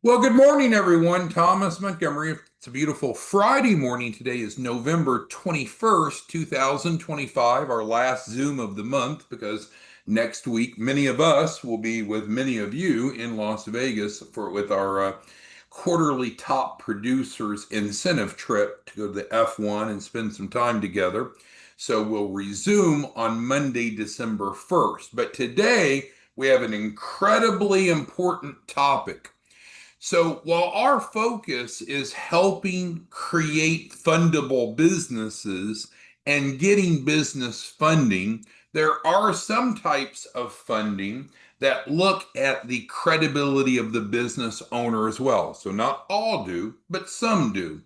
Well, good morning, everyone. Thomas Montgomery. It's a beautiful Friday morning. Today is November 21st, 2025, our last Zoom of the month, because next week many of us will be with many of you in Las Vegas with our quarterly top producers incentive trip to go to the F1 and spend some time together. So we'll resume on Monday, December 1st. But today we have an incredibly important topic. So while our focus is helping create fundable businesses and getting business funding, there are some types of funding that look at the credibility of the business owner as well. So not all do, but some do.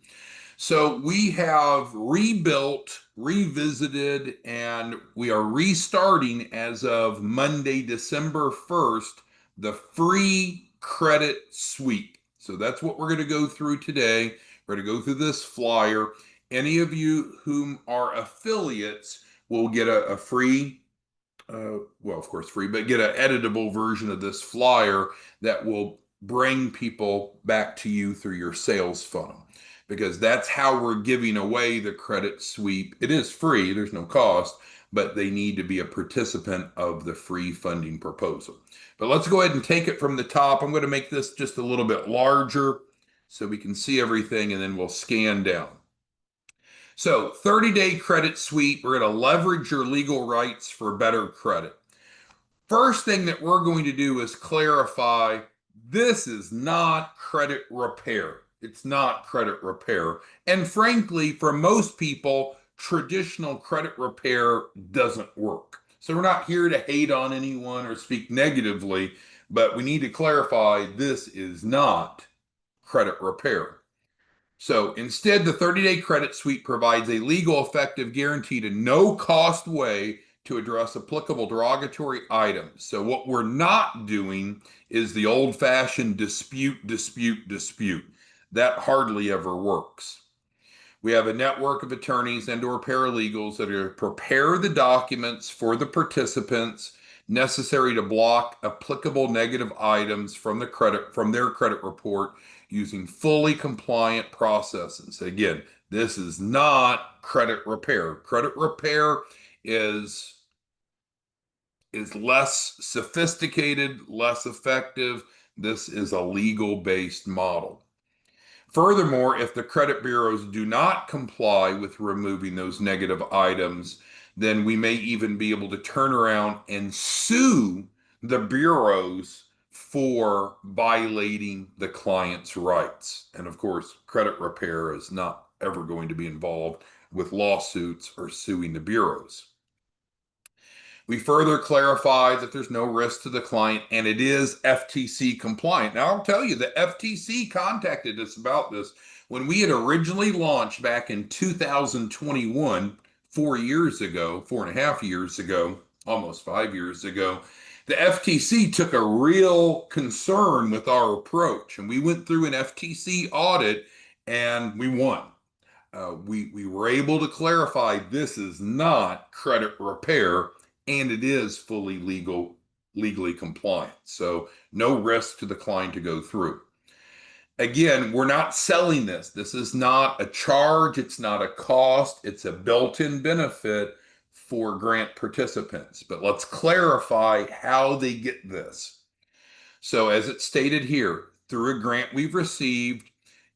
So we have rebuilt, revisited, and we are restarting as of Monday, December 1st, the free credit sweep. So that's what we're going to go through today. We're going to go through this flyer. Any of you whom are affiliates will get a free, well, of course, free, but get an editable version of this flyer that will bring people back to you through your sales funnel, because that's how we're giving away the credit sweep. It is free, there's no cost, but they need to be a participant of the free funding proposal. But let's go ahead and take it from the top. I'm going to make this just a little bit larger so we can see everything, and then we'll scan down. So 30-day credit sweep, we're going to leverage your legal rights for better credit. First thing that we're going to do is clarify this is not credit repair. It's not credit repair. And frankly, for most people, traditional credit repair doesn't work. So we're not here to hate on anyone or speak negatively, but we need to clarify this is not credit repair. So instead, the 30-day credit sweep provides a legal effective guaranteed and no cost way to address applicable derogatory items. So what we're not doing is the old-fashioned dispute, dispute, dispute. That hardly ever works. We have a network of attorneys and/or paralegals that are prepare the documents for the participants necessary to block applicable negative items from their credit report using fully compliant processes. Again, this is not credit repair. Credit repair is less sophisticated, less effective. This is a legal-based model. Furthermore, if the credit bureaus do not comply with removing those negative items, then we may even be able to turn around and sue the bureaus for violating the client's rights. And of course, credit repair is not ever going to be involved with lawsuits or suing the bureaus. We further clarify that there's no risk to the client and it is FTC compliant. Now, I'll tell you, the FTC contacted us about this when we had originally launched back in 2021, 4 years ago, 4.5 years ago, almost 5 years ago. The FTC took a real concern with our approach, and we went through an FTC audit and we won. We were able to clarify this is not credit repair and it is fully legally compliant. So no risk to the client to go through. Again, we're not selling this. This is not a charge. It's not a cost. It's a built-in benefit for grant participants. But let's clarify how they get this. So as it's stated here, through a grant we've received,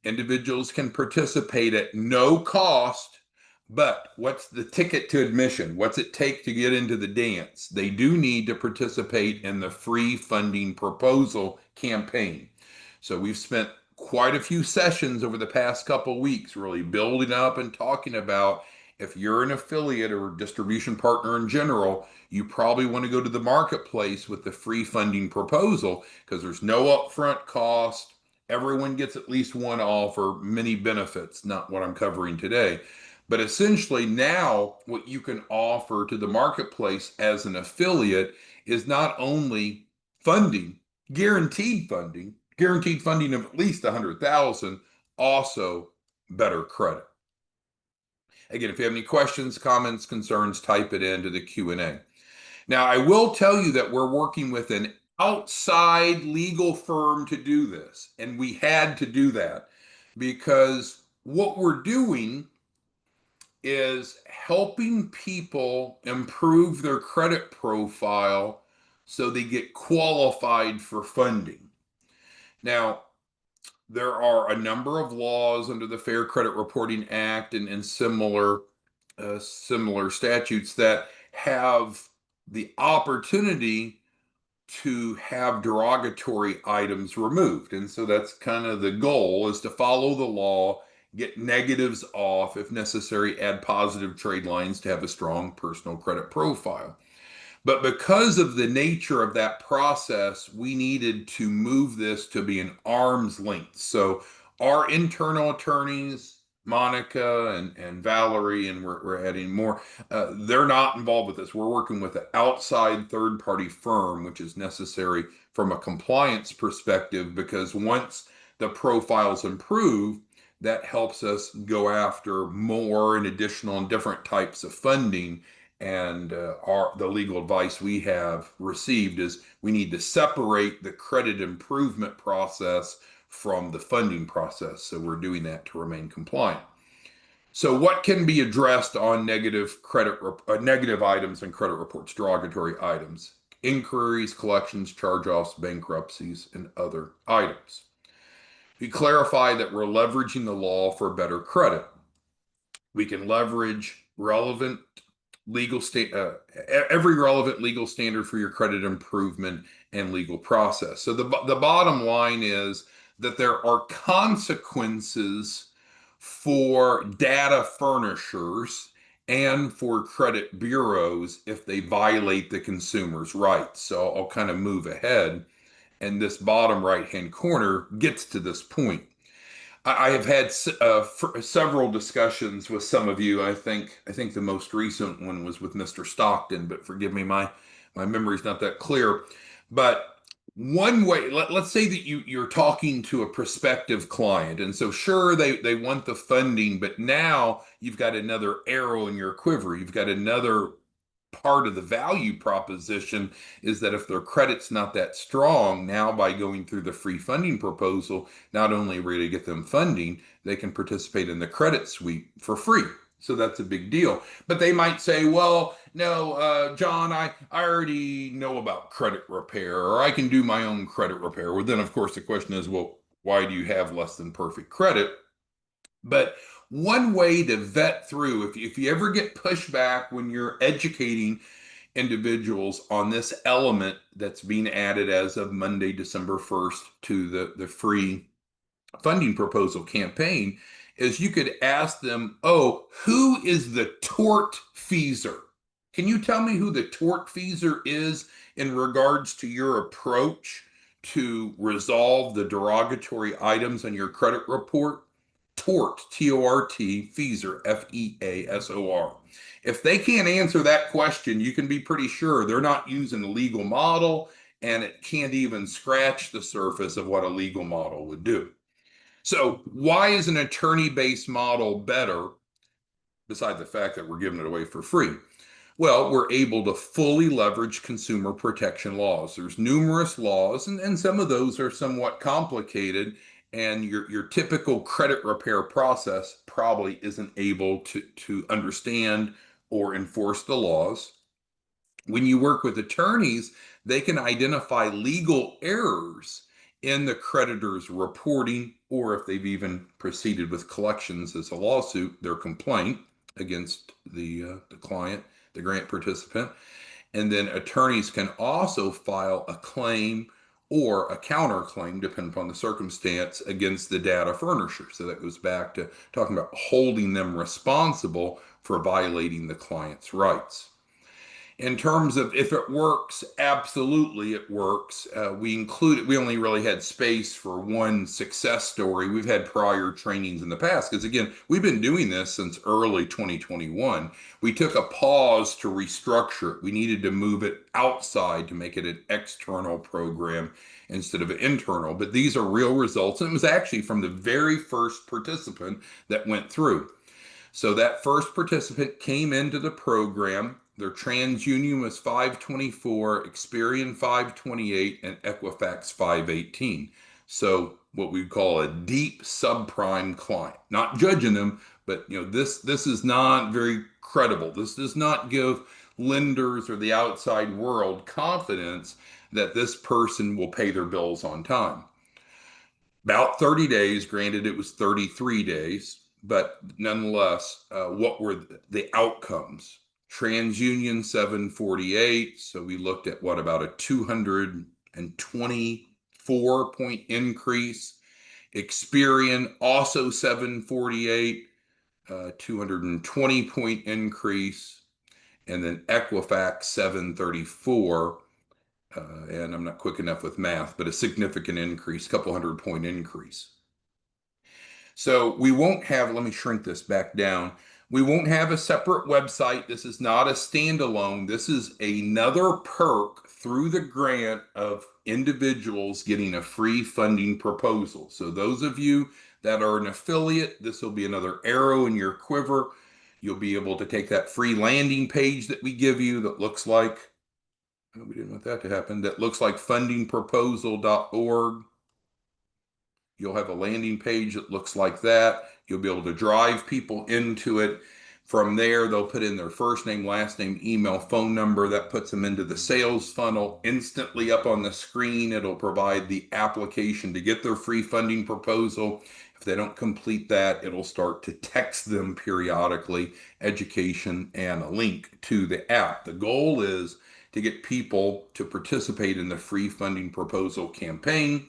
individuals can participate at no cost. But what's the ticket to admission? What's it take to get into the dance? They do need to participate in the free funding proposal campaign. So we've spent quite a few sessions over the past couple of weeks really building up and talking about, if you're an affiliate or distribution partner in general, you probably want to go to the marketplace with the free funding proposal because there's no upfront cost. Everyone gets at least one offer, many benefits, not what I'm covering today. But essentially now what you can offer to the marketplace as an affiliate is not only funding, guaranteed funding of at least 100,000, also better credit. Again, if you have any questions, comments, concerns, type it into the Q&A. Now, I will tell you that we're working with an outside legal firm to do this. And we had to do that because what we're doing is helping people improve their credit profile so they get qualified for funding. Now, there are a number of laws under the Fair Credit Reporting Act and similar statutes that have the opportunity to have derogatory items removed. And so that's kind of the goal, is to follow the law, get negatives off, if necessary, add positive trade lines to have a strong personal credit profile. But because of the nature of that process, we needed to move this to be an arm's length. So our internal attorneys, Monica and Valerie, and we're adding more, they're not involved with this. We're working with an outside third party firm, which is necessary from a compliance perspective, because once the profiles improve, that helps us go after more and additional and different types of funding. And the legal advice we have received is we need to separate the credit improvement process from the funding process. So we're doing that to remain compliant. So what can be addressed on negative items and credit reports, derogatory items? Inquiries, collections, charge-offs, bankruptcies, and other items. We clarify that we're leveraging the law for better credit. We can leverage every relevant legal standard for your credit improvement and legal process. So the bottom line is that there are consequences for data furnishers and for credit bureaus if they violate the consumer's rights. So I'll kind of move ahead, and this bottom right-hand corner gets to this point. I have had several discussions with some of you. I think the most recent one was with Mr. Stockton, but forgive me, my memory's not that clear. But one way, let's say that you're talking to a prospective client, and so sure they want the funding, but now you've got another arrow in your quiver. You've got another part of the value proposition, is that if their credit's not that strong, now by going through the free funding proposal, not only are we to get them funding, they can participate in the credit suite for free. So that's a big deal. But they might say, well, no, John, I already know about credit repair, or I can do my own credit repair. Well, then, of course, the question is, well, why do you have less than perfect credit? But one way to vet through, if you ever get pushback when you're educating individuals on this element that's being added as of Monday, December 1st to the free funding proposal campaign, is you could ask them, oh, who is the tortfeasor? Can you tell me who the tortfeasor is in regards to your approach to resolve the derogatory items on your credit report? Tort, T-O-R-T, feasor, F-E-A-S-O-R. If they can't answer that question, you can be pretty sure they're not using a legal model, and it can't even scratch the surface of what a legal model would do. So why is an attorney-based model better, besides the fact that we're giving it away for free? Well, we're able to fully leverage consumer protection laws. There's numerous laws, and some of those are somewhat complicated, and your typical credit repair process probably isn't able to understand or enforce the laws. When you work with attorneys, they can identify legal errors in the creditor's reporting, or if they've even proceeded with collections as a lawsuit, their complaint against the client, the grant participant. And then attorneys can also file a claim or a counterclaim, depending upon the circumstance, against the data furnisher. So that goes back to talking about holding them responsible for violating the client's rights. In terms of if it works, absolutely it works. We only really had space for one success story. We've had prior trainings in the past, because again, we've been doing this since early 2021. We took a pause to restructure it. We needed to move it outside to make it an external program instead of an internal. But these are real results. And it was actually from the very first participant that went through. So that first participant came into the program. Their TransUnion was 524, Experian 528, and Equifax 518. So what we call a deep subprime client. Not judging them, but this is not very credible. This does not give lenders or the outside world confidence that this person will pay their bills on time. About 30 days, granted it was 33 days, but nonetheless, what were the outcomes? TransUnion 748. So we looked at what, about a 224-point increase. Experian also 748, 220-point increase. And then Equifax 734. And I'm not quick enough with math, but a significant increase, couple 100-point increase. So we won't have, let me shrink this back down. We won't have a separate website. This is not a standalone. This is another perk through the grant of individuals getting a free funding proposal. So those of you that are an affiliate, this will be another arrow in your quiver. You'll be able to take that free landing page that we give you that looks like, we didn't want that to happen, that looks like fundingproposal.org. You'll have a landing page that looks like that. You'll be able to drive people into it. From there, they'll put in their first name, last name, email, phone number. That puts them into the sales funnel. Instantly up on the screen, it'll provide the application to get their free funding proposal. If they don't complete that, it'll start to text them periodically, education and a link to the app. The goal is to get people to participate in the free funding proposal campaign.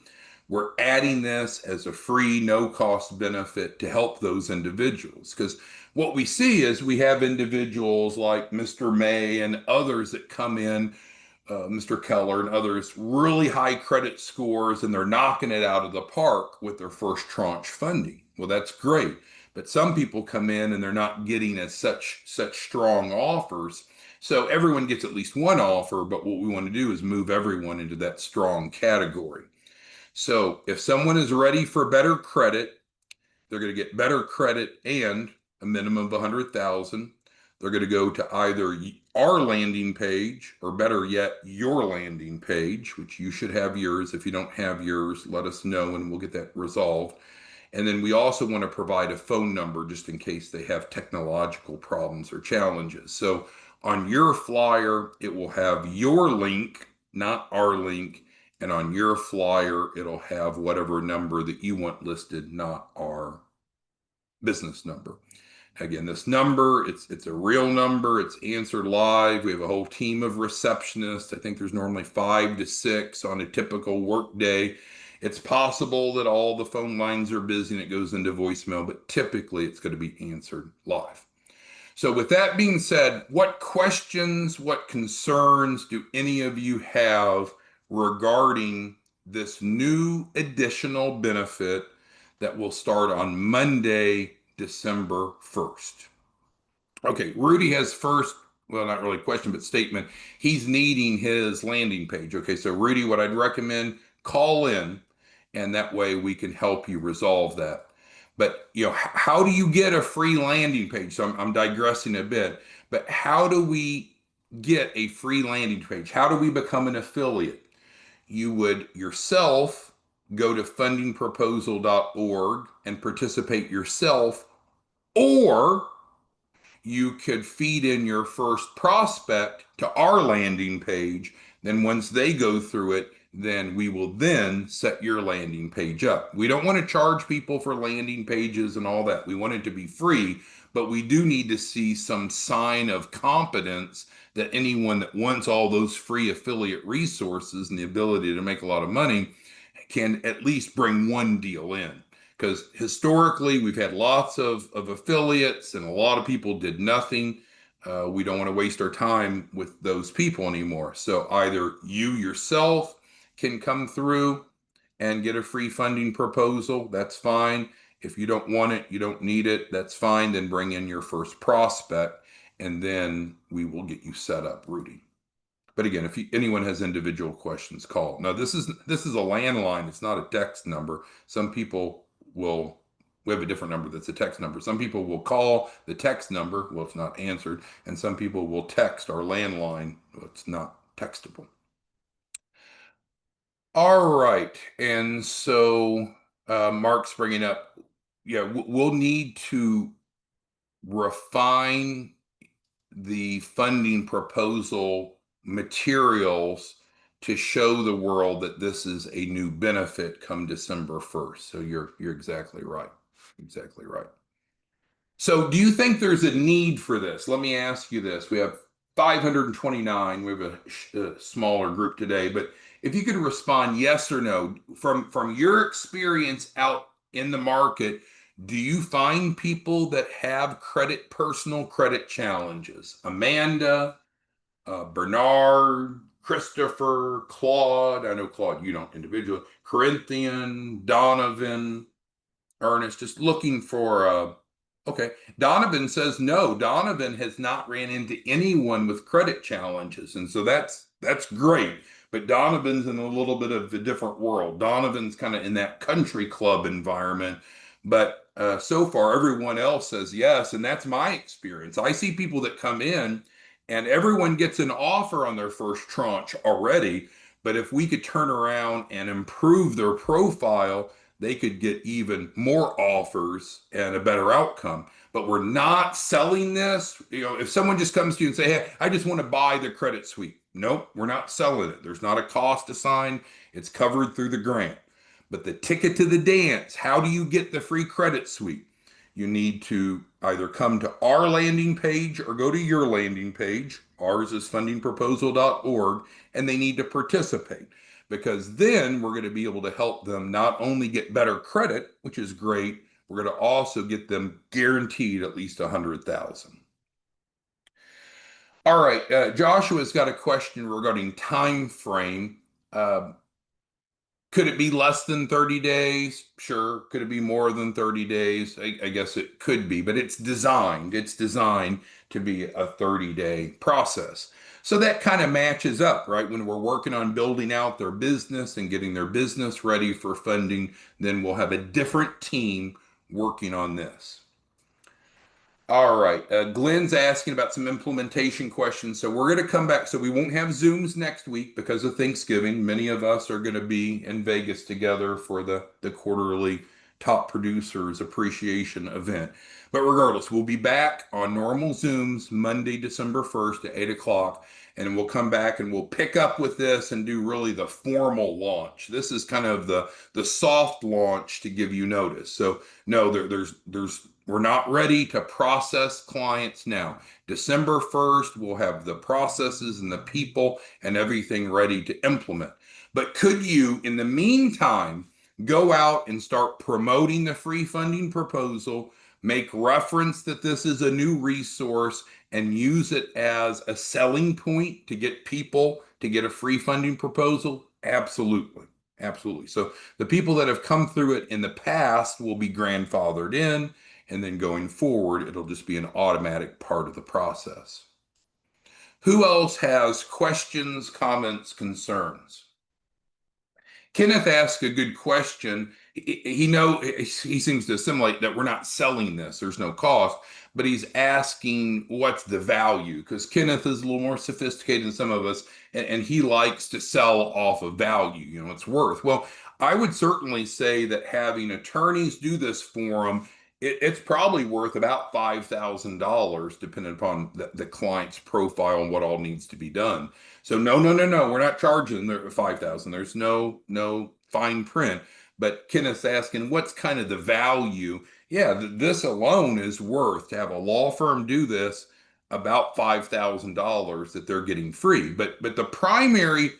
We're adding this as a free, no-cost benefit to help those individuals. Because what we see is we have individuals like Mr. May and others that come in, Mr. Keller and others, really high credit scores, and they're knocking it out of the park with their first tranche funding. Well, that's great. But some people come in and they're not getting as such strong offers. So everyone gets at least one offer, but what we want to do is move everyone into that strong category. So if someone is ready for better credit, they're going to get better credit and a minimum of 100,000. They're going to go to either our landing page, or better yet, your landing page, which you should have yours. If you don't have yours, let us know and we'll get that resolved. And then we also want to provide a phone number just in case they have technological problems or challenges. So on your flyer, it will have your link, not our link. And on your flyer, it'll have whatever number that you want listed, not our business number. Again, this number, it's a real number. It's answered live. We have a whole team of receptionists. I think there's normally 5 to 6 on a typical work day. It's possible that all the phone lines are busy and it goes into voicemail, but typically it's going to be answered live. So with that being said, what questions, what concerns do any of you have regarding this new additional benefit that will start on Monday, December 1st? Okay, Rudy has first, well, not really question, but statement. He's needing his landing page. Okay, so Rudy, what I'd recommend, call in, and that way we can help you resolve that. But how do you get a free landing page? So I'm digressing a bit, but how do we get a free landing page? How do we become an affiliate? You would yourself go to fundingproposal.org and participate yourself, or you could feed in your first prospect to our landing page. Then once they go through it, then we will then set your landing page up. We don't want to charge people for landing pages and all that. We want it to be free, but we do need to see some sign of competence that anyone that wants all those free affiliate resources and the ability to make a lot of money can at least bring one deal in. Because historically, we've had lots of affiliates and a lot of people did nothing. We don't want to waste our time with those people anymore. So either you yourself can come through and get a free funding proposal. That's fine. If you don't want it, you don't need it, that's fine. Then bring in your first prospect and then we will get you set up, Rudy. But again, if anyone has individual questions, call. Now, this is a landline. It's not a text number. Some people will we have a different number that's a text number. Some people will call the text number, well, it's not answered, and some people will text our landline, well, it's not textable. All right. And so Mark's bringing up, yeah, we'll need to refine the funding proposal materials to show the world that this is a new benefit come December 1st. So you're exactly right. Exactly right. So do you think there's a need for this? Let me ask you this. We have 529. We have a smaller group today, but if you could respond yes or no from your experience out in the market, do you find people that have personal credit challenges? Amanda, Bernard, Christopher, Claude. I know Claude, you don't individually. Corinthian, Donovan, Ernest, just looking for okay. Donovan says no. Donovan has not ran into anyone with credit challenges, and so that's great. But Donovan's in a little bit of a different world. Donovan's kind of in that country club environment, but so far everyone else says yes, and that's my experience. I see people that come in, and everyone gets an offer on their first tranche already. But if we could turn around and improve their profile, they could get even more offers and a better outcome. But we're not selling this. You know, if someone just comes to you and say, "Hey, I just want to buy the credit suite." Nope, we're not selling it. There's not a cost assigned. It's covered through the grant. But the ticket to the dance, how do you get the free credit suite? You need to either come to our landing page or go to your landing page. Ours is fundingproposal.org, and they need to participate, because then we're going to be able to help them not only get better credit, which is great, we're going to also get them guaranteed at least 100,000. All right, Joshua's got a question regarding time frame. Uh, could it be less than 30 days? Sure. Could it be more than 30 days? I guess it could be, but it's designed to be a 30-day process. So that kind of matches up, right? When we're working on building out their business and getting their business ready for funding, then we'll have a different team working on this. All right. Glenn's asking about some implementation questions. So we're going to come back. So we won't have Zooms next week because of Thanksgiving. Many of us are going to be in Vegas together for the quarterly top producers appreciation event. But regardless, we'll be back on normal Zooms Monday, December 1st at 8 o'clock. And we'll come back and we'll pick up with this and do really the formal launch. This is kind of the soft launch to give you notice. So no, we're not ready to process clients now. December 1st, we'll have the processes and the people and everything ready to implement. But could you, in the meantime, go out and start promoting the free funding proposal, make reference that this is a new resource, and use it as a selling point to get people to get a free funding proposal? Absolutely. Absolutely. So the people that have come through it in the past will be grandfathered in, and then going forward, it'll just be an automatic part of the process. Who else has questions, comments, concerns? Kenneth asked a good question. He seems to assimilate that we're not selling this. There's no cost, but he's asking what's the value, because Kenneth is a little more sophisticated than some of us, and he likes to sell off of value. You know, it's worth. Well, I would certainly say that having attorneys do this for him, it's probably worth about $5,000, depending upon the client's profile and what all needs to be done. So no, no, no, no, we're not charging the 5,000. There's no fine print. But Kenneth's asking, what's kind of the value? Yeah, this alone is worth, to have a law firm do this, about $5,000 that they're getting free. But the primary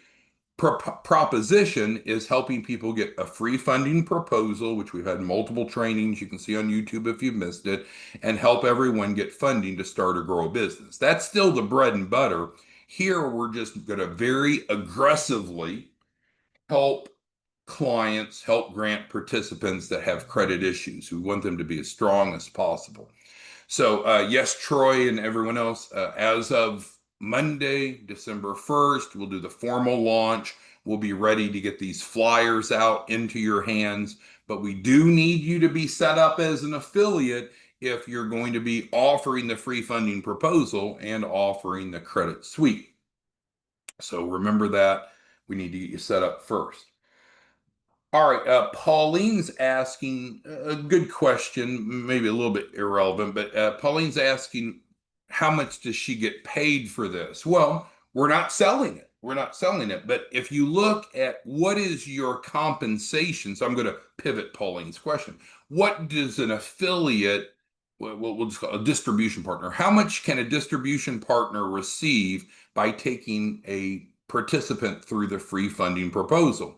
proposition is helping people get a free funding proposal, which we've had multiple trainings you can see on YouTube if you've missed it, and help everyone get funding to start or grow a business. That's still the bread and butter. Here, we're just going to very aggressively help clients, help grant participants that have credit issues. We want them to be as strong as possible. So yes, Troy and everyone else, as of Monday, December 1st, we'll do the formal launch. we'll be ready to get these flyers out into your hands. But we do need you to be set up as an affiliate if you're going to be offering the free funding proposal and offering the credit suite. So remember that we need to get you set up first. All right, Pauline's asking a good question, maybe a little bit irrelevant, but Pauline's asking, how much does she get paid for this? Well, we're not selling it. We're not selling it. But if you look at what is your compensation, so I'm going to pivot Pauline's question. What does an affiliate, we'll just call a distribution partner, how much can a distribution partner receive by taking a participant through the free funding proposal?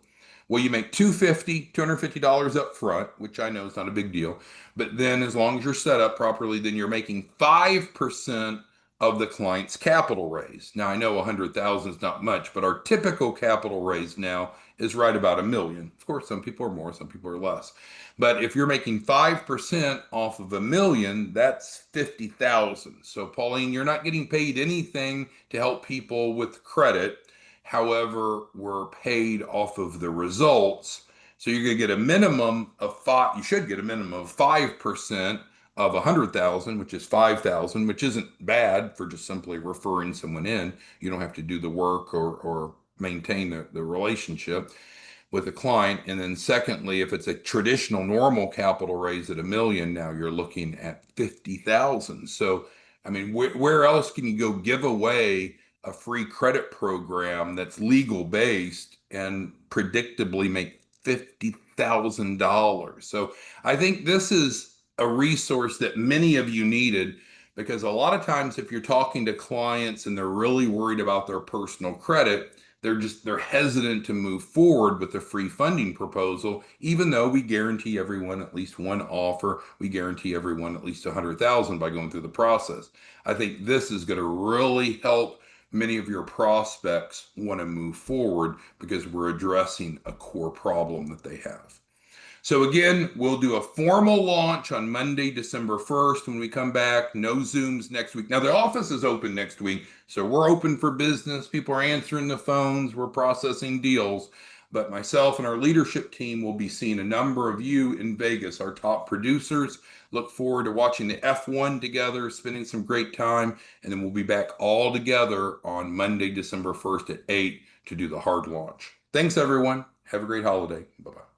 Well, you make $250 up front, which I know is not a big deal. But then as long as you're set up properly, then you're making 5% of the client's capital raise. Now I know 100,000 is not much, but our typical capital raise now is right about 1 million. Of course, some people are more, some people are less. But if you're making 5% off of 1 million, that's 50,000. So Pauline, you're not getting paid anything to help people with credit. However, we're paid off of the results. So you're going to get a minimum of five, you should get a minimum of 5% of 100,000, which is 5,000, which isn't bad for just simply referring someone in. You don't have to do the work or maintain the relationship with a client. And then secondly, if it's a traditional normal capital raise at 1 million, now you're looking at 50,000. So, I mean, where else can you go give away a free credit program that's legal based and predictably make $50,000? So I think this is a resource that many of you needed, because a lot of times if you're talking to clients and they're really worried about their personal credit, they're hesitant to move forward with the free funding proposal, even though we guarantee everyone at least one offer. We guarantee everyone at least 100,000 by going through the process. I think this is going to really help many of your prospects want to move forward because we're addressing a core problem that they have. So again, we'll do a formal launch on Monday, December 1st when we come back. No Zooms next week. Now the office is open next week, so we're open for business. People are answering the phones. We're processing deals. But myself and our leadership team will be seeing a number of you in Vegas, our top producers. Look forward to watching the F1 together, spending some great time, and then we'll be back all together on Monday, December 1st at 8 to do the hard launch. Thanks, everyone. Have a great holiday. Bye-bye.